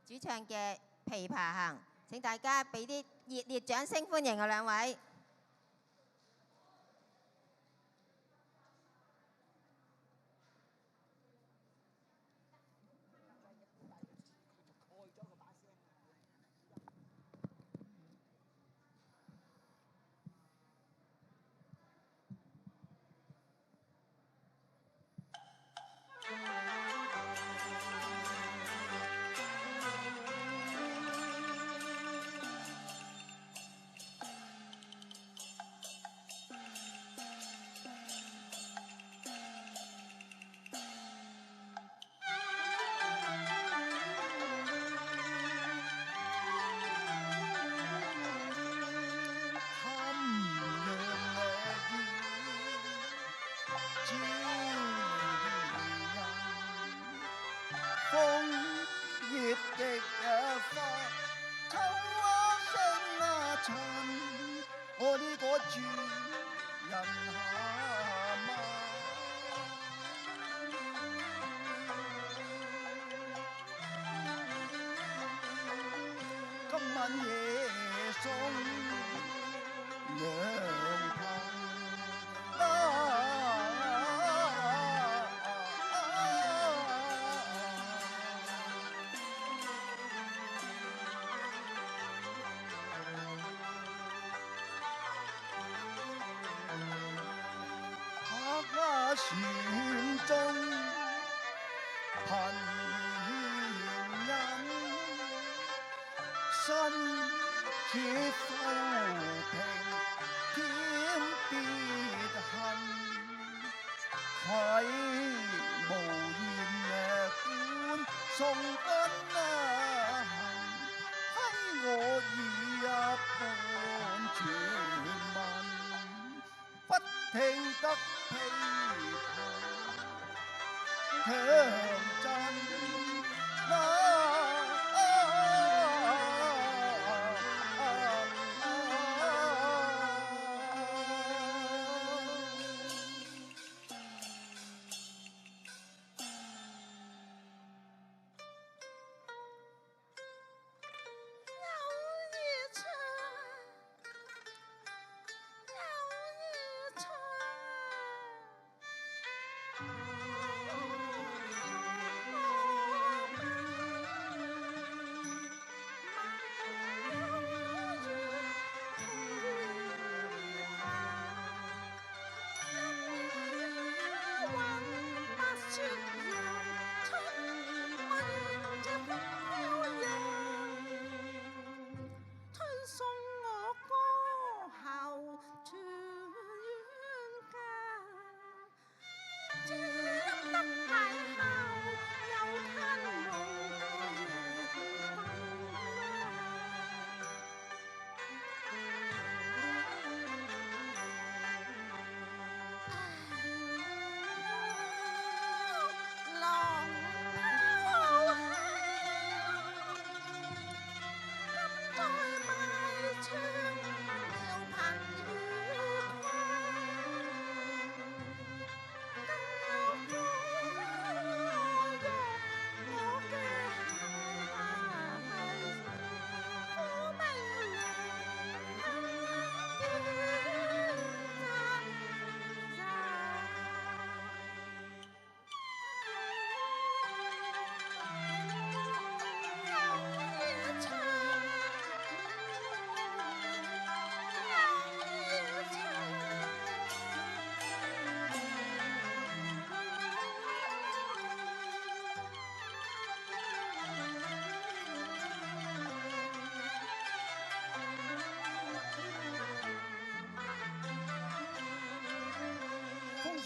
主唱嘅《琵琶行》，請大家俾啲熱烈掌聲歡迎我兩位。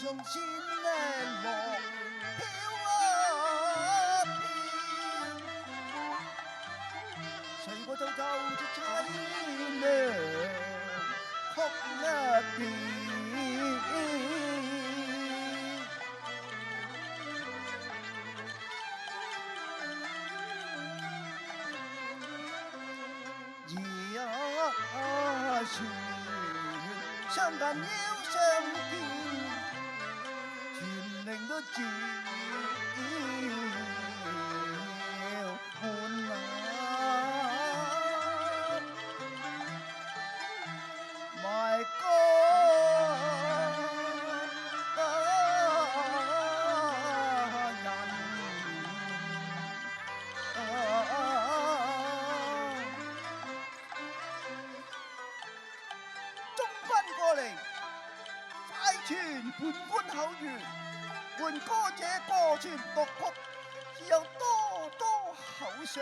從前呢落飄啊飄，誰個就就凄涼哭一遍。夜啊船，相近要相見。令都照歡樂。盤觀口語，換歌者歌傳獨曲，只有多多口上。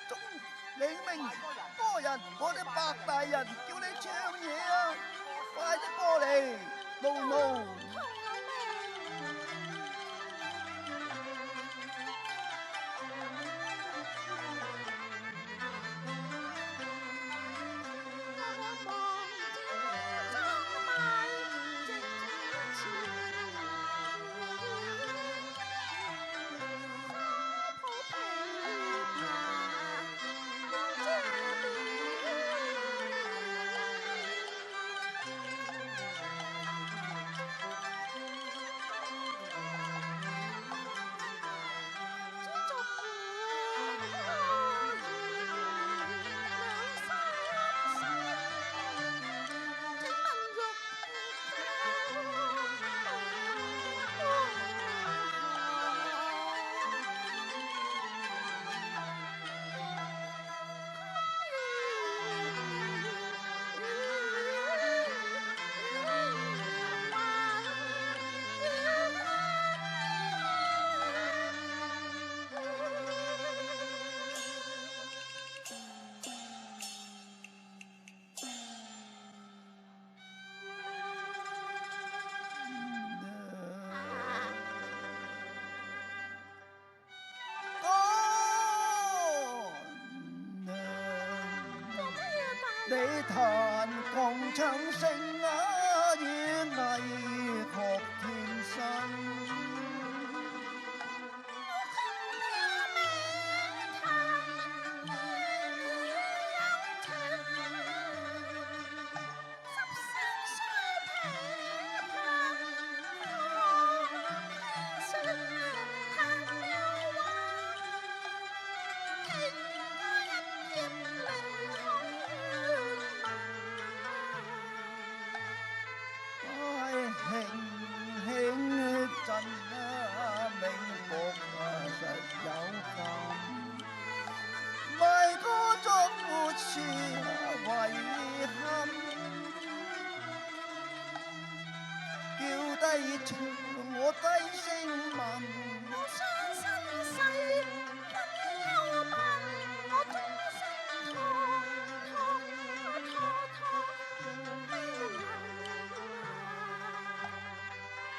中領命歌人，我哋白大人叫你唱嘢啊！快啲過嚟，怒怒。你彈鋼唱聲啊，演藝學天生。我低聲問，我雙身世，不休問，我終身托，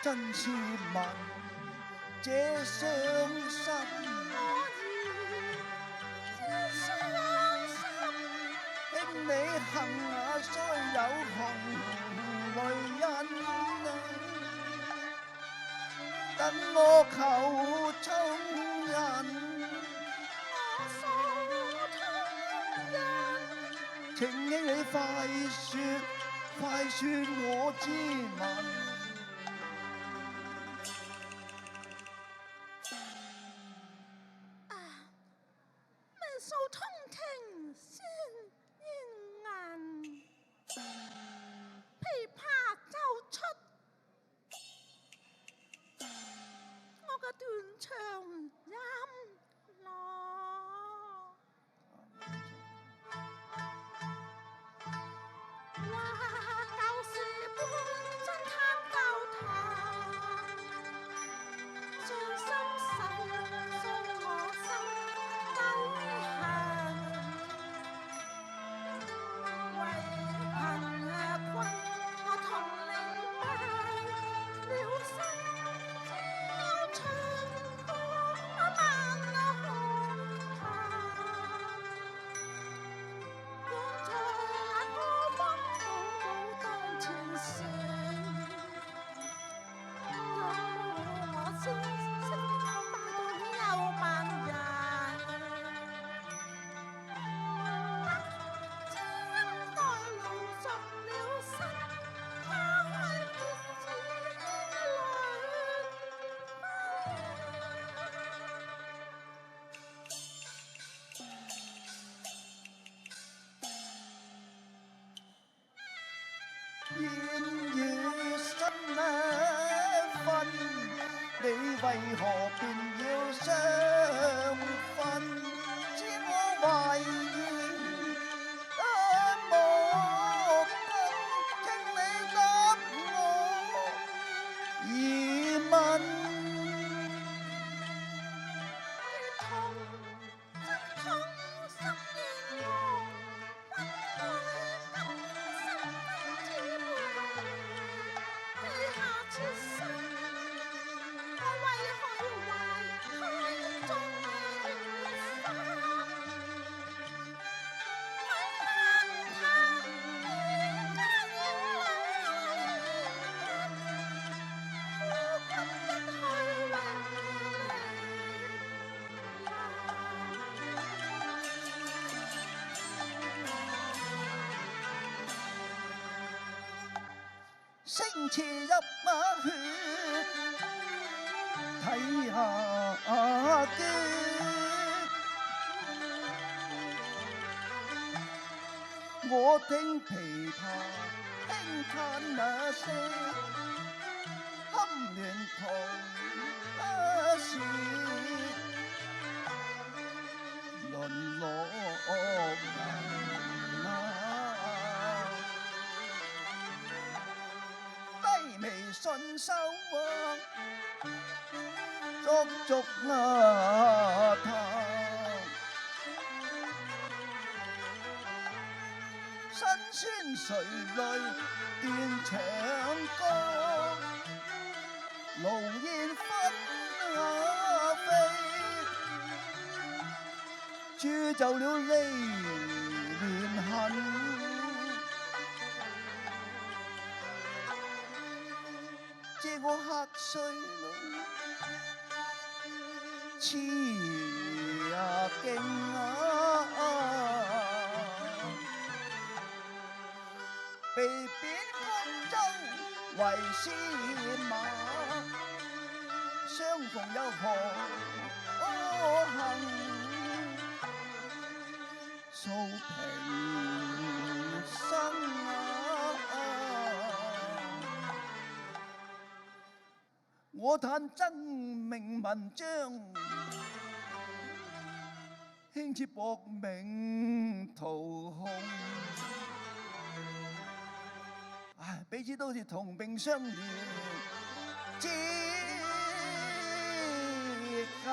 真是問這傷心，兄你恨我雖有紅淚印。等我求親人，請兄你快説我之問。命數通聽先應銀，琵琶奏出我斷腸音樂，話舊時般真貪交談，傷心手傷我心低痕，為貧困我同你敗了身。煙雨生分，你為何便要相分？知我懷疑無根，請你答我，星刺入馬血，睇下見。我聽琵琶輕嘆那些堪戀同事，淪落人啊，低眉順手足足他。辛酸垂淚斷腸歌，勞燕分飛，鑄就了離亂恨。借我黑水痴勁被貶江州為司馬，相逢又何幸？訴平生我嘆爭名文章，輕似薄命途空。彼此都是同病相憐，至今。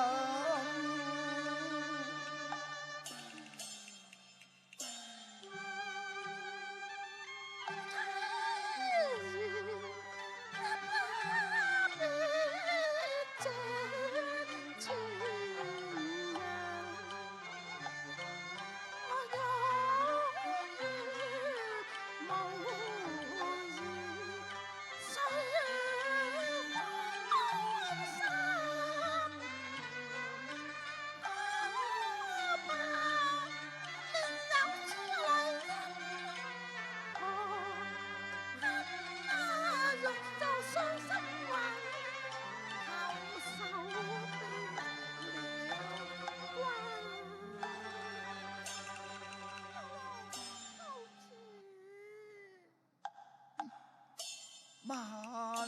慢，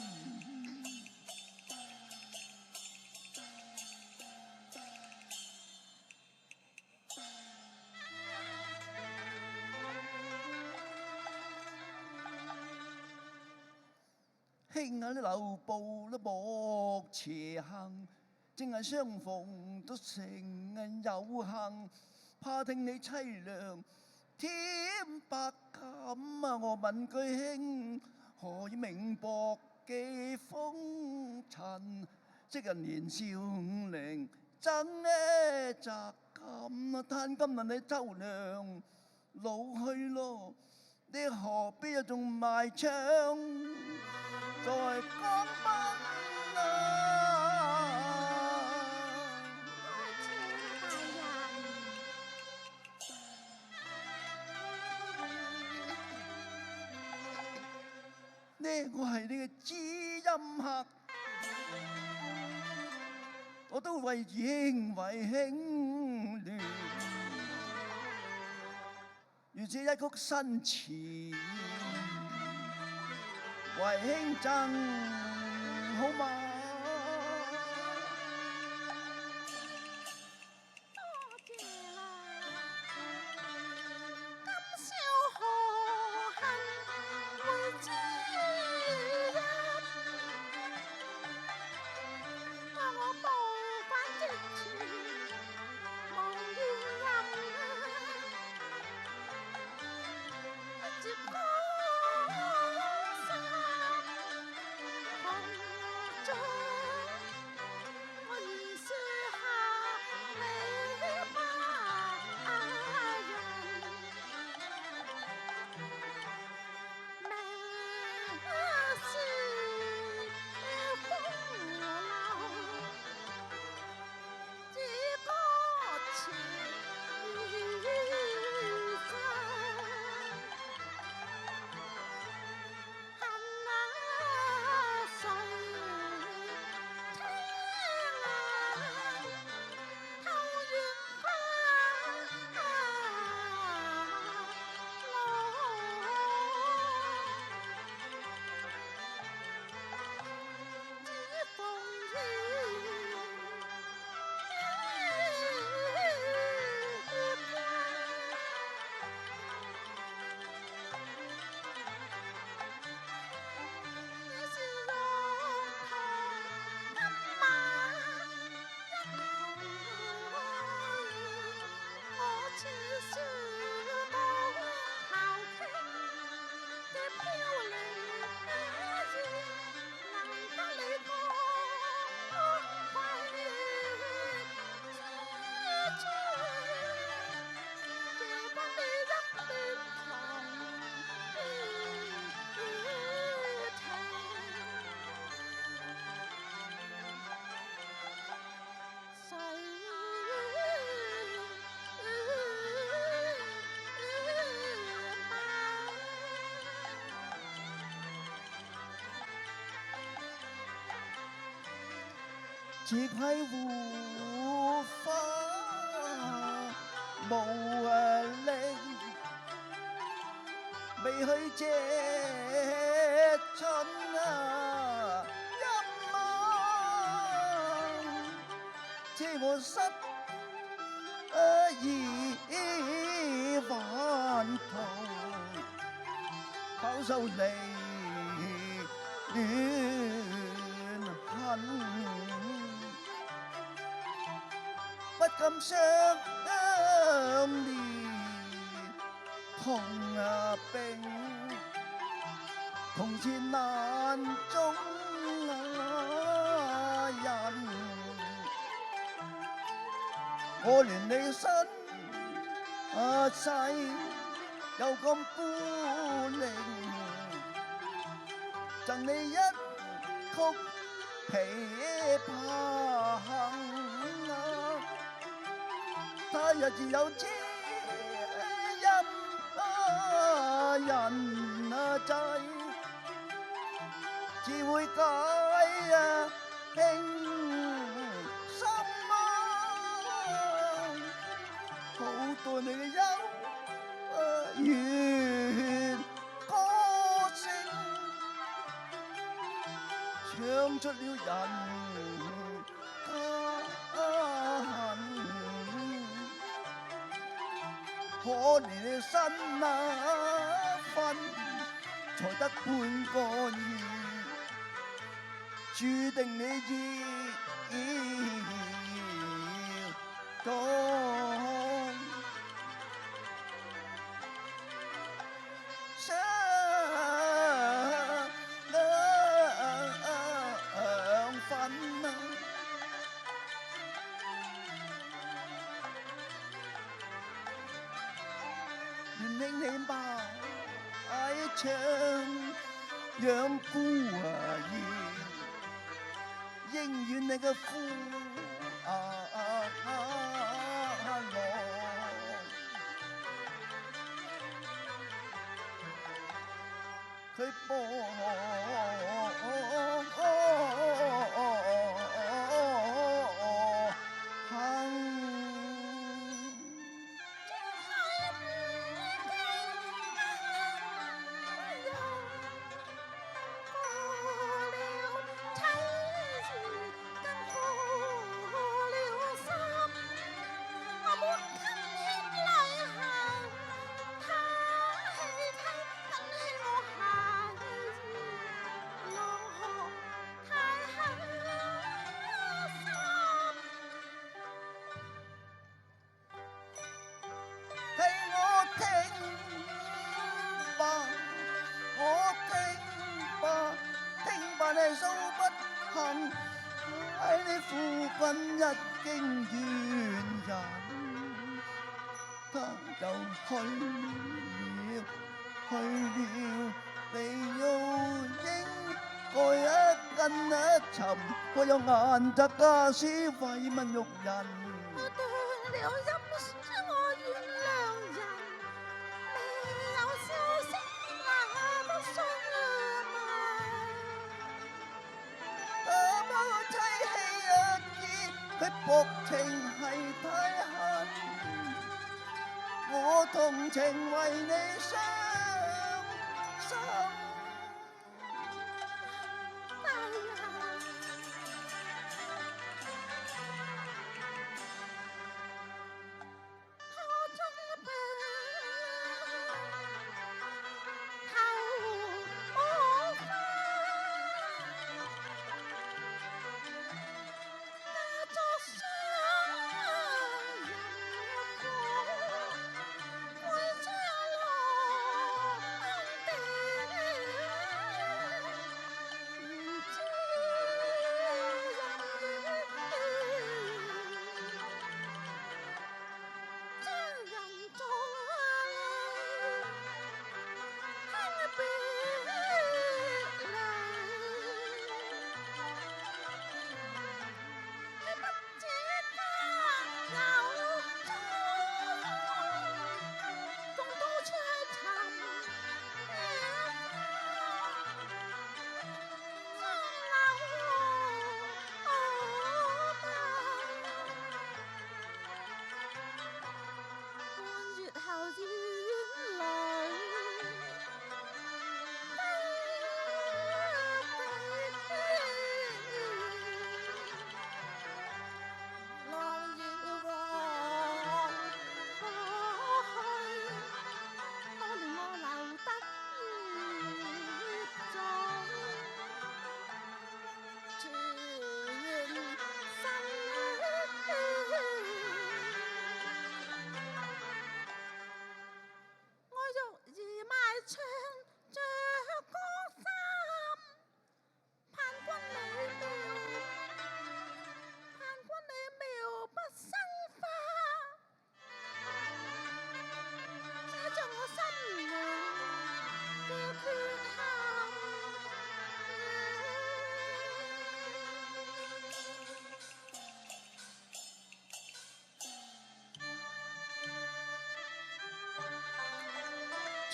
輕眼留步都莫斜行，正係相逢都成日有幸，怕聽你凄涼添百感啊！我問句兄，何以明薄記風塵？昔日年少齡爭呢責感啊！嘆今日你秋娘老去咯，你何必又仲埋唱在江濱啊？呢我係你嘅知音客，我都為兄為兄戀，如這一曲新詞為兄贈好嗎？江山只喺護花無力，未去借春陰夢，這和失已還途，飽受離戀恨，不敢相連同病，同是難中人，可憐你身世又咁孤零，贈你一曲琵琶行，他日自有知音人制，只會解輕心好待你嘅幽怨歌聲，唱出了人間恨，可憐你身份才得半個月，注定你要相分。願令你埋牆養孤兒，應願你嘅父佢幫喺你父君一經怨人，他就去了，你要應該一根一尋，我有顏澤家書慰問玉人。我斷了音書，我原諒人，未有消息那不信佢薄情係太恨，我同情為你傷心。大人，他將病頭無花。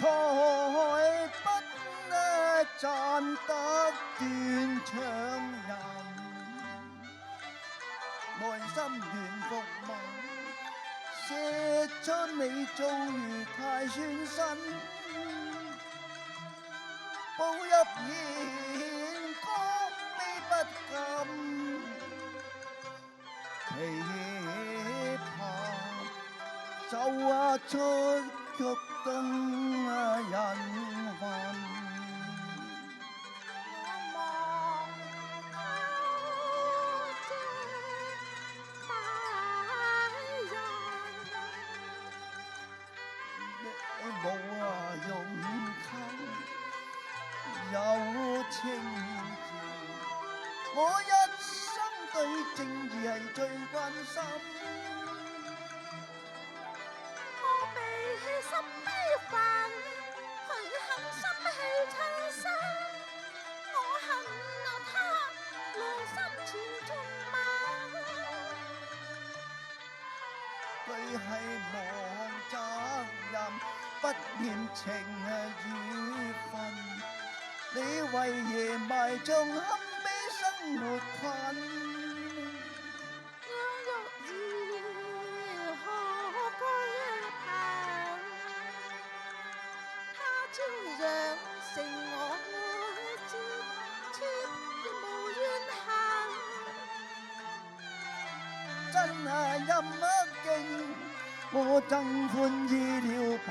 才不賺得斷腸人，內心願服問，寫出你遭遇太酸辛，步入弦歌悲不禁，琵琶奏出曲燈人魂。冇用溝有情字，我一生對正義係最關心。我悲喜心悲煩，佢狠心氣親身，我恨他良心前中馬。佢係無責任，不念情與份，你為夜埋葬堪比生活困。我欲如何歸盼？他朝陽成我知，切無怨恨。真係陰勁，我憎歡意了貧。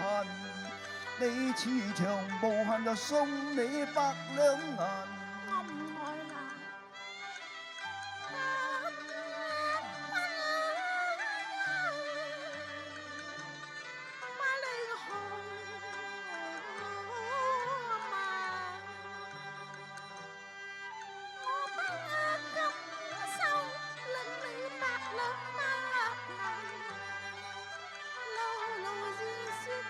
你慈祥無限就送你百兩銀。我唔愛啦，把你好嘛，我不甘受令你百兩銀，路路是説話。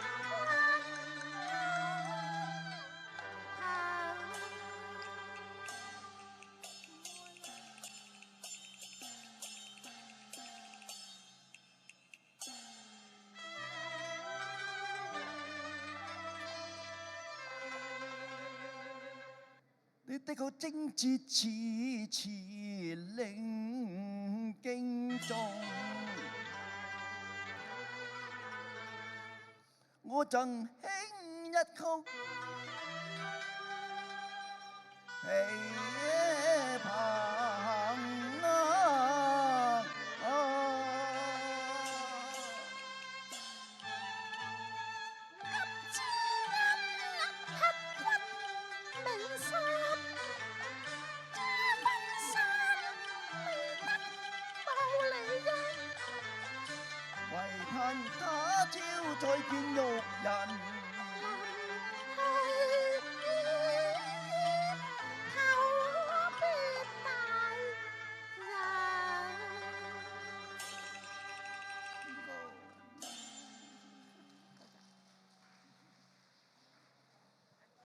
你的好精緻詞詞令驚動，我贈輕一曲琵琶唯盼他朝再見玉人。